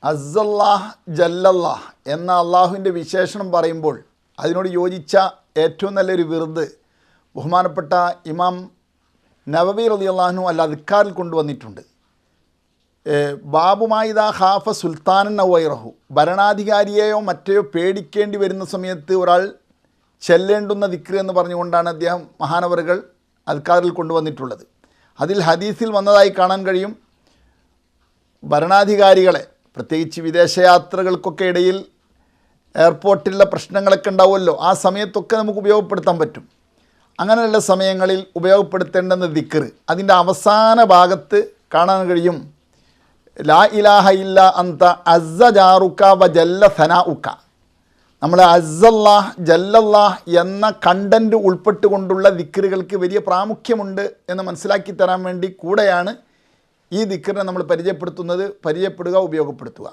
അസ്സല്ലാഹ് ജല്ലല്ലാഹ് എന്ന അള്ളാഹുവിൻ്റെ വിശേഷണം പറയുമ്പോൾ അതിനോട് യോജിച്ച ഏറ്റവും നല്ലൊരു വിറുദ് ബഹുമാനപ്പെട്ട ഇമാം നവവി റളിയല്ലാഹു അൻഹു അൽ അദ്കാറിൽ കൊണ്ടുവന്നിട്ടുണ്ട്. ബാബുമായിദാ ഖാഫ സുൽത്താനൻ ഔ ഗൈറഹു, ഭരണാധികാരിയെയോ മറ്റെയോ പേടിക്കേണ്ടി വരുന്ന സമയത്ത് ഒരാൾ ചെല്ലേണ്ടുന്ന ദിക്ർ എന്ന് പറഞ്ഞുകൊണ്ടാണ് അദ്ദേഹം മഹാനവറുകൾ അദ്കാറിൽ കൊണ്ടുവന്നിട്ടുള്ളത്. അതിൽ ഹദീസിൽ വന്നതായി കാണാൻ കഴിയും, ഭരണാധികാരികളെ പ്രത്യേകിച്ച് വിദേശയാത്രകൾക്കൊക്കെ ഇടയിൽ എയർപോർട്ടിലെ പ്രശ്നങ്ങളൊക്കെ ഉണ്ടാവുമല്ലോ, ആ സമയത്തൊക്കെ നമുക്ക് ഉപയോഗപ്പെടുത്താൻ പറ്റും. അങ്ങനെയുള്ള സമയങ്ങളിൽ ഉപയോഗപ്പെടുത്തേണ്ടുന്ന ദിക്ർ അതിൻ്റെ അവസാന ഭാഗത്ത് കാണാൻ കഴിയും. ലാ ഇലാഹ ഇല്ല അന്ത അസ്സ ജാറുക വ ജല്ല സനാഉക. നമ്മൾ അസ്സല്ലാഹ് ജല്ലല്ലാഹ് എന്ന കണ്ടൻറ്റ് ഉൾപ്പെട്ടുകൊണ്ടുള്ള ദിക്റുകൾക്ക് വലിയ പ്രാമുഖ്യമുണ്ട് എന്ന് മനസ്സിലാക്കി തരാൻ വേണ്ടി കൂടെയാണ് ഈ ദിക്റിനെ നമ്മൾ പരിചയപ്പെടുത്തുക, ഉപയോഗപ്പെടുത്തുക.